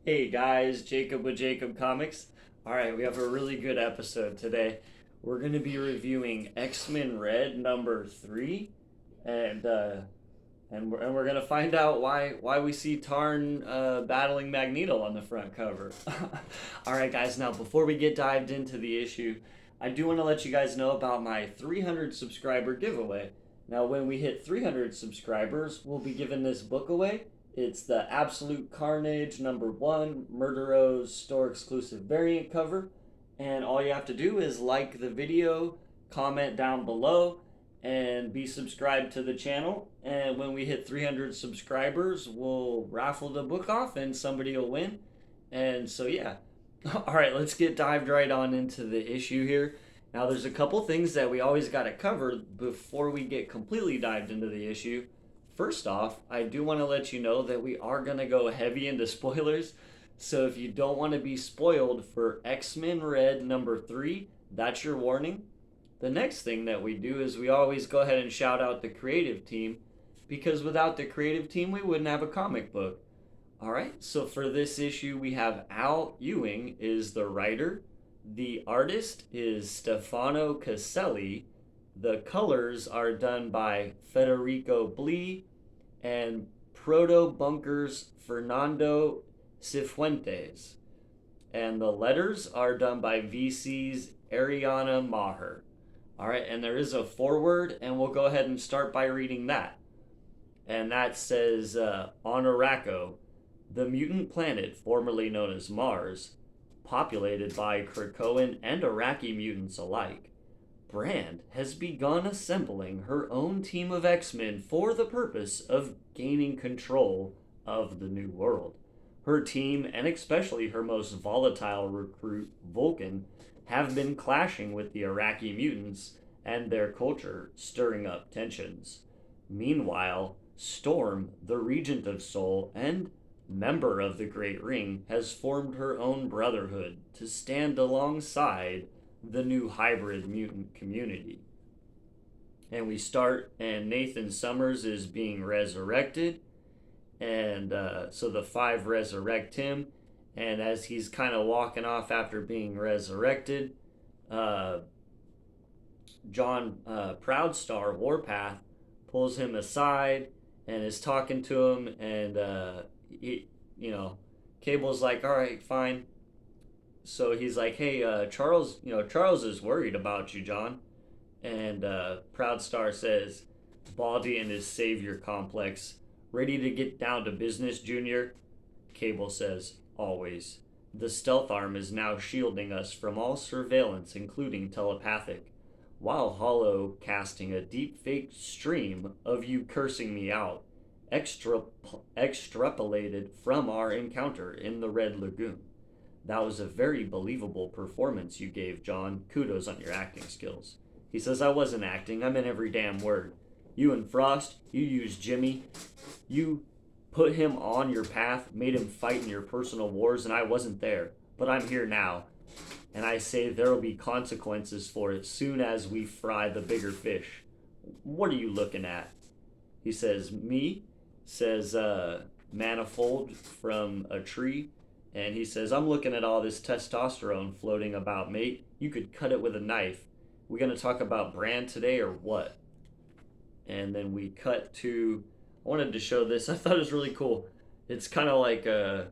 Hey guys, Jacob with Jacob Comics. All right, we have a really good episode today. We're going to be reviewing X-Men Red number 3 and we're going to find out why we see Tarn battling Magneto on the front cover. All right, guys, now before we get dived into the issue, I do want to let you guys know about my 300 subscriber giveaway. Now, when we hit 300 subscribers, we'll be giving this book away. It's the Absolute Carnage #1 Murdero's store exclusive variant cover. And all you have to do is like the video, comment down below, and be subscribed to the channel. And when we hit 300 subscribers, we'll raffle the book off and somebody will win. And so, yeah. All right, let's get dived right on into the issue here. Now, there's a couple things that we always got to cover before we get completely dived into the issue. First off, I do want to let you know that we are going to go heavy into spoilers. So if you don't want to be spoiled for X-Men Red number 3, that's your warning. The next thing that we do is we always go ahead and shout out the creative team, because without the creative team, we wouldn't have a comic book. All right, so for this issue, we have Al Ewing is the writer. The artist is Stefano Caselli. The colors are done by Federico Blee and Proto Bunkers Fernando Cifuentes. And the letters are done by VC's Ariana Maher. All right, and there is a foreword, and we'll go ahead and start by reading that. And that says, on Araco, the mutant planet formerly known as Mars, populated by Krakoan and Iraqi mutants alike, Brand has begun assembling her own team of X-Men for the purpose of gaining control of the new world. Her team, and especially her most volatile recruit, Vulcan, have been clashing with the Iraqi mutants and their culture, stirring up tensions. Meanwhile, Storm, the Regent of Sol and member of the Great Ring, has formed her own brotherhood to stand alongside the new hybrid mutant community. And we start, and Nathan Summers is being resurrected, and so the five resurrect him. And as he's kind of walking off after being resurrected, uh, John Proudstar Warpath pulls him aside and is talking to him, and he, Cable's like, "All right, fine." So he's like, "Hey, Charles, Charles is worried about you, John." And Proudstar says, "Baldy and his savior complex, ready to get down to business, Junior?" Cable says, "Always. The stealth arm is now shielding us from all surveillance, including telepathic, while Hollow casting a deep fake stream of you cursing me out, extrapolated from our encounter in the Red Lagoon. That was a very believable performance you gave, John. Kudos on your acting skills." He says, "I wasn't acting. I meant every damn word. You and Frost, you used Jimmy. You put him on your path, made him fight in your personal wars, and I wasn't there. But I'm here now. And I say there'll be consequences for it soon as we fry the bigger fish. What are you looking at?" He says, "Me?" Says Manifold from a tree. And he says, "I'm looking at all this testosterone floating about, mate. You could cut it with a knife. We gonna talk about Brand today or what?" And then we cut to, I wanted to show this. I thought it was really cool. It's kind of like an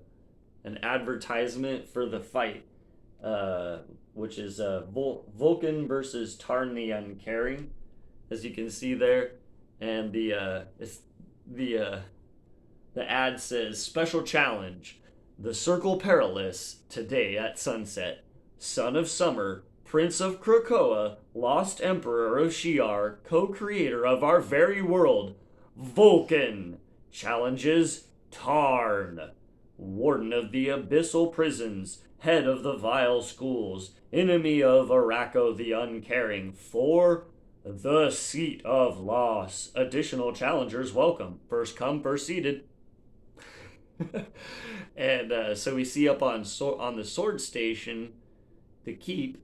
advertisement for the fight, which is Vulcan versus Tarn the Uncaring, as you can see there. And the the ad says, "Special challenge: the Circle Perilous today at sunset. Son of Summer, Prince of Krakoa, Lost Emperor of Shi'ar, co-creator of our very world, Vulcan, challenges Tarn, Warden of the Abyssal Prisons, head of the Vile Schools, enemy of Araco the Uncaring, for the Seat of Loss. Additional challengers welcome. First come, first seated." And so we see up on the sword station, the keep,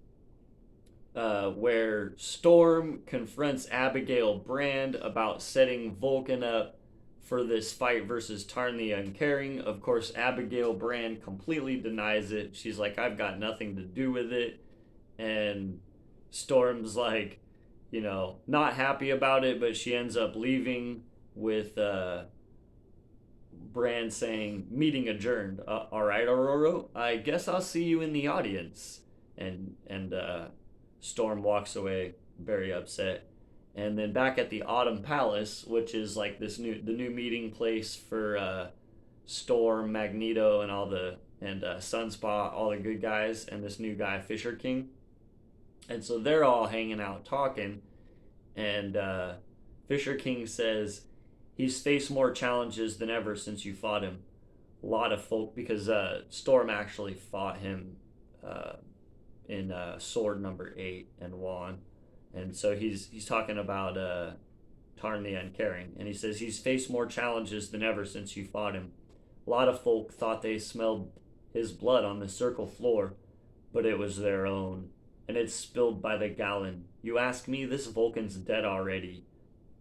where Storm confronts Abigail Brand about setting Vulcan up for this fight versus Tarn the Uncaring. Of course, Abigail Brand completely denies it. She's like, I've got nothing to do with it. And Storm's like, not happy about it, but she ends up leaving with Brand saying, meeting adjourned. All right, Aurora, I guess I'll see you in the audience. And Storm walks away very upset. And then back at the Autumn Palace, which is like the new meeting place for Storm, Magneto, and Sunspot, all the good guys, and this new guy Fisher King. And so they're all hanging out talking, and Fisher King says he's faced more challenges than ever since you fought him. A lot of folk, because Storm actually fought him in Sword number 8 and won. And so he's talking about Tarn the Uncaring, and he says he's faced more challenges than ever since you fought him. A lot of folk thought they smelled his blood on the circle floor, but it was their own, and it's spilled by the gallon. You ask me, this Vulcan's dead already.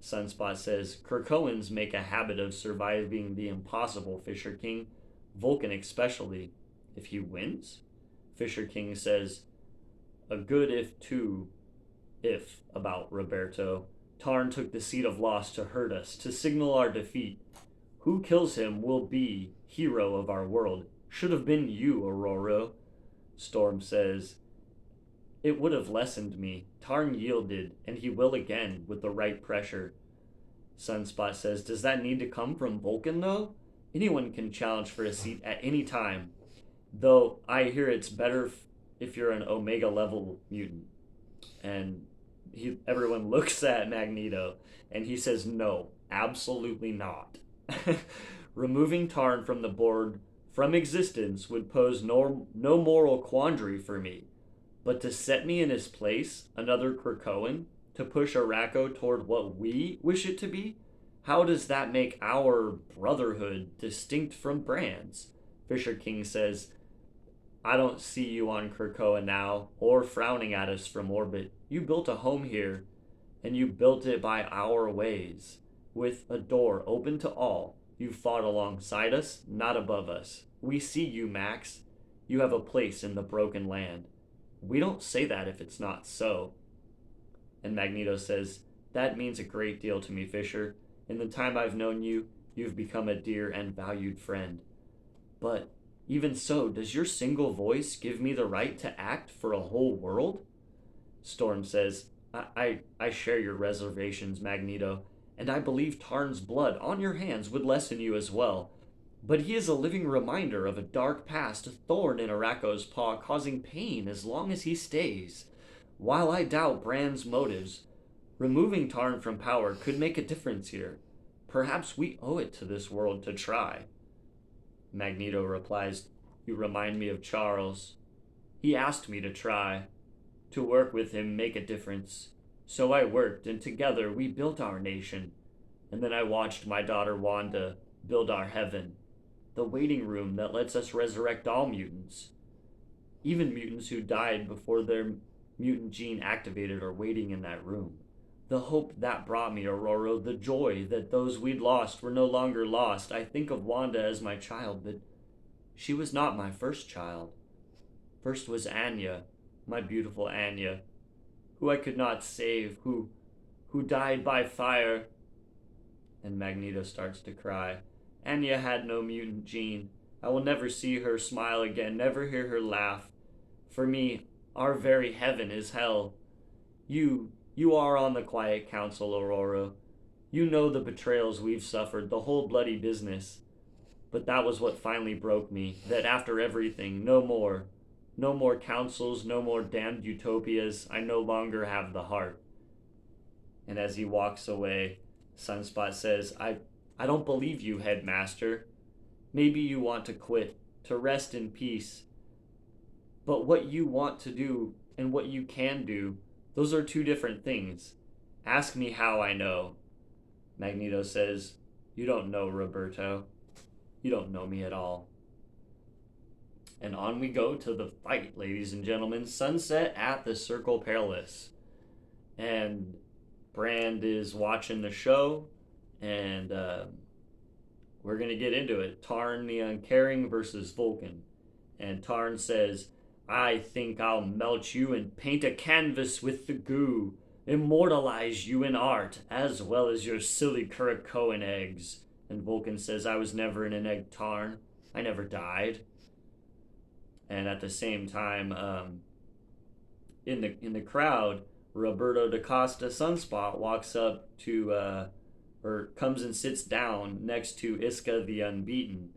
Sunspot says, Krakoans make a habit of surviving the impossible, Fisher King. Vulcan especially. If he wins? Fisher King says, a good if about Roberto. Tarn took the seed of loss to hurt us, to signal our defeat. Who kills him will be hero of our world. Should have been you, Aurora. Storm says, it would have lessened me. Tarn yielded, and he will again with the right pressure. Sunspot says, does that need to come from Vulcan, though? Anyone can challenge for a seat at any time. Though I hear it's better if you're an Omega level mutant. And everyone looks at Magneto, and he says, no, absolutely not. Removing Tarn from the board, from existence, would pose no moral quandary for me. But to set me in his place, another Krakoan, to push Arakko toward what we wish it to be? How does that make our brotherhood distinct from Brand's? Fisher King says, I don't see you on Krakoa now, or frowning at us from orbit. You built a home here, and you built it by our ways, with a door open to all. You fought alongside us, not above us. We see you, Max. You have a place in the broken land. We don't say that if it's not so. And Magneto says, that means a great deal to me, Fisher. In the time I've known you, you've become a dear and valued friend. But even so, does your single voice give me the right to act for a whole world? Storm says, I share your reservations, Magneto, and I believe Tarn's blood on your hands would lessen you as well. But he is a living reminder of a dark past, a thorn in Arakko's paw, causing pain as long as he stays. While I doubt Brand's motives, removing Tarn from power could make a difference here. Perhaps we owe it to this world to try. Magneto replies, you remind me of Charles. He asked me to try, to work with him, make a difference. So I worked, and together we built our nation. And then I watched my daughter Wanda build our heaven, the waiting room that lets us resurrect all mutants. Even mutants who died before their mutant gene activated are waiting in that room. The hope that brought me, Aurora, the joy that those we'd lost were no longer lost. I think of Wanda as my child, but she was not my first child. First was Anya, my beautiful Anya, who I could not save, who died by fire. And Magneto starts to cry. Anya had no mutant gene. I will never see her smile again, never hear her laugh. For me, our very heaven is hell. You are on the Quiet Council, Aurora. You know the betrayals we've suffered, the whole bloody business. But that was what finally broke me, that after everything, no more councils, no more damned utopias. I no longer have the heart. And as he walks away, Sunspot says, I don't believe you, Headmaster. Maybe you want to quit, to rest in peace. But what you want to do and what you can do, those are two different things. Ask me how I know. Magneto says, you don't know, Roberto. You don't know me at all. And on we go to the fight, ladies and gentlemen. Sunset at the Circle Palace. And Brand is watching the show, and we're gonna get into it. Tarn the Uncaring versus Vulcan. And Tarn says, I think I'll melt you and paint a canvas with the goo, immortalize you in art, as well as your silly Kurakoan eggs. And Vulcan says, I was never in an egg, Tarn. I never died. And at the same time, in the crowd, Roberto da Costa Sunspot walks up to, or comes and sits down next to Iska the Unbeaten.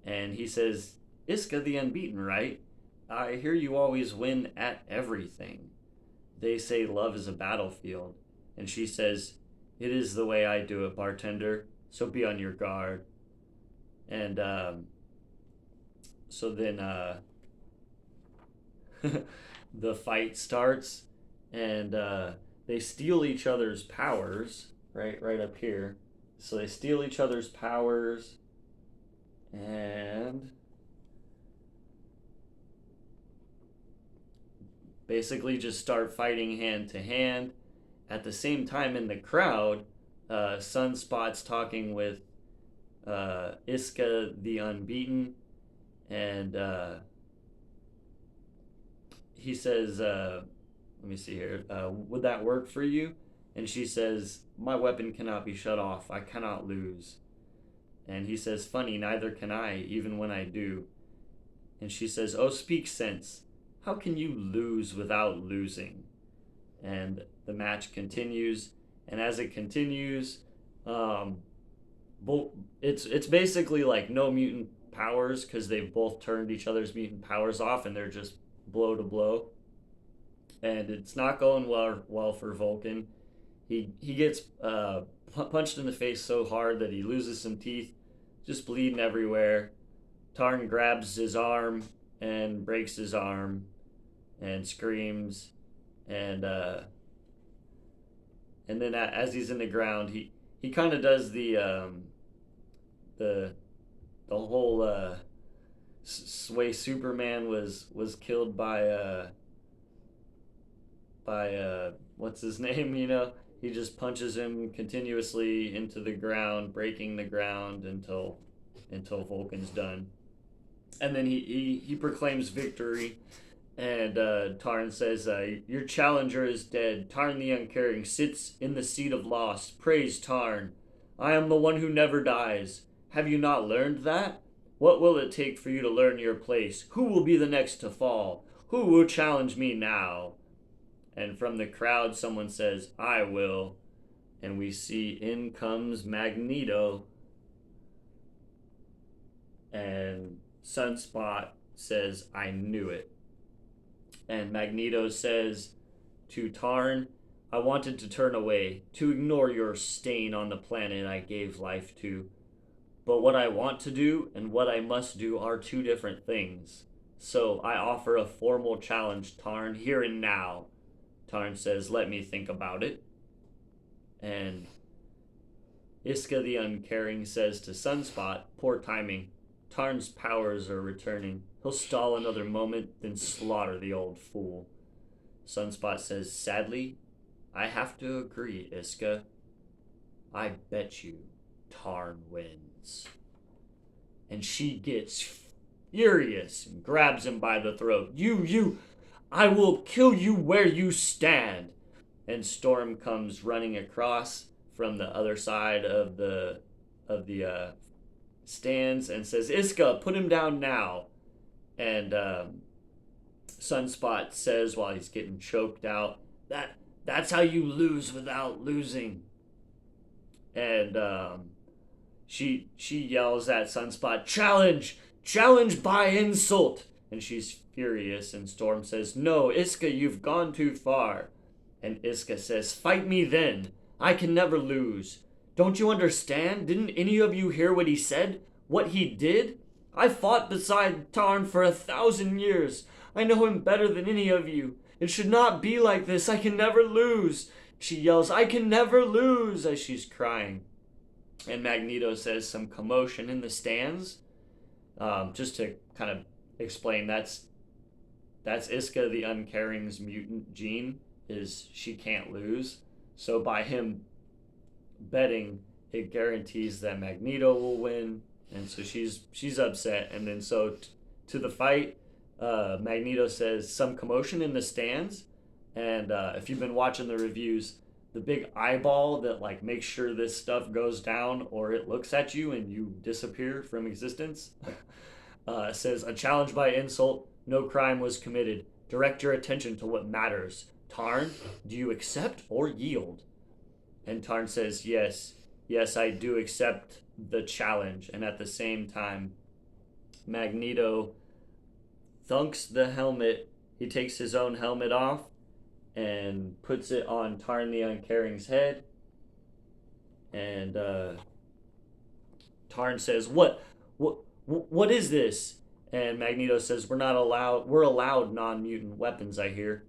And he says, Iska the Unbeaten, right? I hear you always win at everything. They say love is a battlefield. And she says, it is the way I do it, bartender, so be on your guard. And so then the fight starts, and they steal each other's powers, right up here. So they steal each other's powers, and basically just start fighting hand to hand. At the same time, in the crowd, Sunspot's talking with Iska the Unbeaten, and he says, let me see here, would that work for you? And she says, my weapon cannot be shut off. I cannot lose. And he says, funny, neither can I, even when I do. And she says, oh, speak sense. How can you lose without losing? And the match continues. And as it continues, it's basically like no mutant powers, because they've both turned each other's mutant powers off, and they're just blow to blow. And it's not going well for Vulcan. He gets punched in the face so hard that he loses some teeth, just bleeding everywhere. Tarn grabs his arm and breaks his arm and screams, and then as he's in the ground, he kind of does the whole way Superman was killed by what's his name, he just punches him continuously into the ground, breaking the ground until Vulcan's done. And then he proclaims victory, and Tarn says, your challenger is dead. Tarn the Uncaring sits in the seat of loss. Praise Tarn. I am the one who never dies. Have you not learned that? What will it take for you to learn your place? Who will be the next to fall? Who will challenge me now? And from the crowd, someone says, I will. And we see in comes Magneto. And Sunspot says, I knew it. And Magneto says to Tarn, I wanted to turn away, to ignore your stain on the planet I gave life to. But what I want to do and what I must do are two different things. So I offer a formal challenge, Tarn, here and now. Tarn says, let me think about it. And Iska the Uncaring says to Sunspot, poor timing. Tarn's powers are returning. He'll stall another moment, then slaughter the old fool. Sunspot says, sadly, I have to agree, Iska. I bet you Tarn wins. And she gets furious and grabs him by the throat. You, I will kill you where you stand. And Storm comes running across from the other side of the stands and says, Iska, put him down now. And Sunspot says, while he's getting choked out, that's how you lose without losing. And she yells at Sunspot, challenge by insult. And she's furious, and Storm says, no, Iska, you've gone too far. And Iska says, fight me then. I can never lose. Don't you understand? Didn't any of you hear what he said? What he did? I fought beside Tarn for 1,000 years. I know him better than any of you. It should not be like this. I can never lose. She yells, I can never lose, as she's crying. And Magneto says some commotion in the stands. Just to kind of explain, that's Iska the Uncaring's mutant gene, is she can't lose. So by him betting it guarantees that Magneto will win, and so she's upset. And then to the fight, Magneto says some commotion in the stands, and if you've been watching the reviews, the big eyeball that like makes sure this stuff goes down or it looks at you and you disappear from existence says a challenge by insult, no crime was committed. Direct your attention to what matters. Tarn, do you accept or yield? And Tarn says, yes, I do accept the challenge. And at the same time, Magneto thunks the helmet. He takes his own helmet off and puts it on Tarn the Uncaring's head. And Tarn says, what is this? And Magneto says, we're allowed non-mutant weapons, I hear.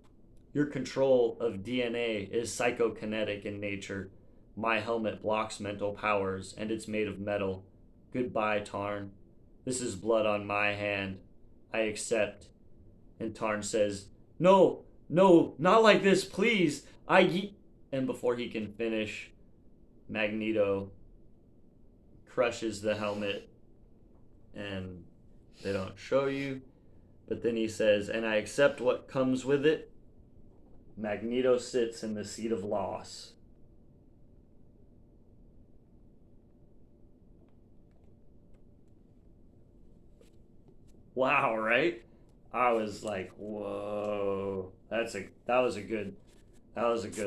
Your control of DNA is psychokinetic in nature. My helmet blocks mental powers, and it's made of metal. Goodbye, Tarn. This is blood on my hand. I accept. And Tarn says, no, not like this, please. And before he can finish, Magneto crushes the helmet, and they don't show you. But then he says, and I accept what comes with it. Magneto sits in the seat of loss. Wow, right? I was like, whoa, that was a good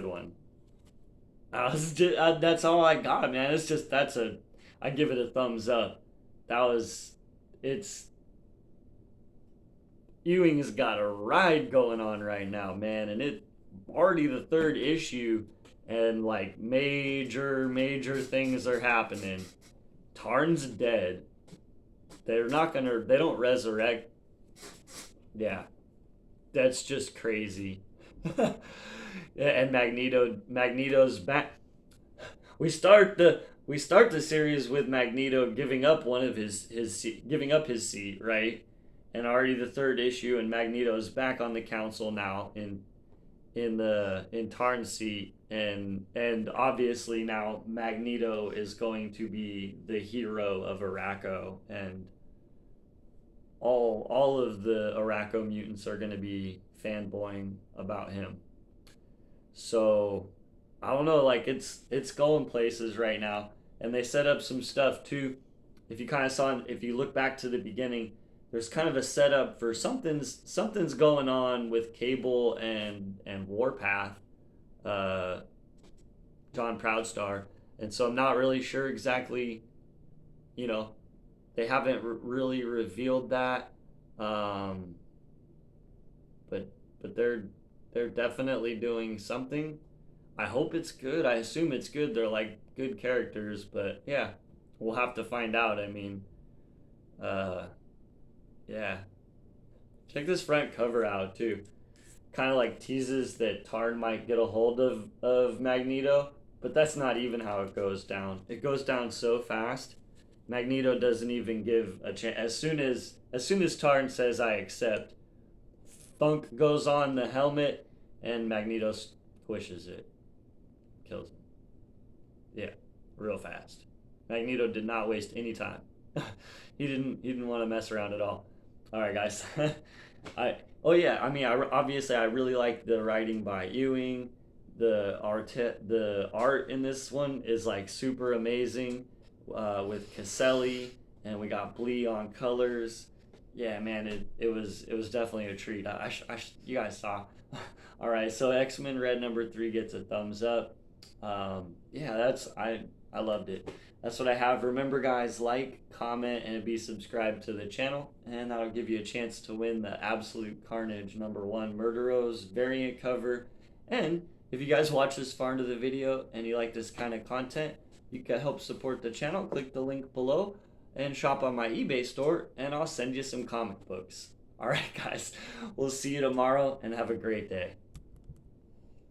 one. That's all I got, man. It's just I give it a thumbs up. That was it's Ewing's got a ride going on right now, man, and it already the third issue, and like major things are happening. Tarn's dead. They don't resurrect. Yeah, that's just crazy. And Magneto's back. We start the series with Magneto giving up giving up his seat, right? And already the third issue, and Magneto's back on the council now in Tarn's seat, and obviously now Magneto is going to be the hero of Arakko, and all of the Arakko mutants are going to be fanboying about him. So I don't know, like it's going places right now, and they set up some stuff too. If you look back to the beginning, there's kind of a setup for something's going on with Cable and Warpath, John Proudstar, and so I'm not really sure exactly. You know, they haven't really revealed that, but they're definitely doing something. I hope it's good. I assume it's good. They're like good characters, but yeah, we'll have to find out. I mean, yeah. Check this front cover out too. Kind of like teases that Tarn might get a hold of Magneto, but that's not even how it goes down. It goes down so fast. Magneto doesn't even give a chance. As soon as Tarn says I accept, thunk goes on the helmet, and Magneto squishes it, kills him. Yeah, real fast. Magneto did not waste any time. He didn't want to mess around at all. All right, guys. Obviously I really like the writing by Ewing. The art in this one is like super amazing, with Caselli, and we got Blee on colors. Yeah, man, it was definitely a treat. You guys saw. All right, so X-Men Red #3 gets a thumbs up. Yeah, I loved it. That's what I have. Remember, guys, like, comment, and be subscribed to the channel, and that'll give you a chance to win the Absolute Carnage #1 Murderos variant cover. And if you guys watch this far into the video and you like this kind of content, you can help support the channel. Click the link below and shop on my eBay store, and I'll send you some comic books. All right, guys, we'll see you tomorrow, and have a great day.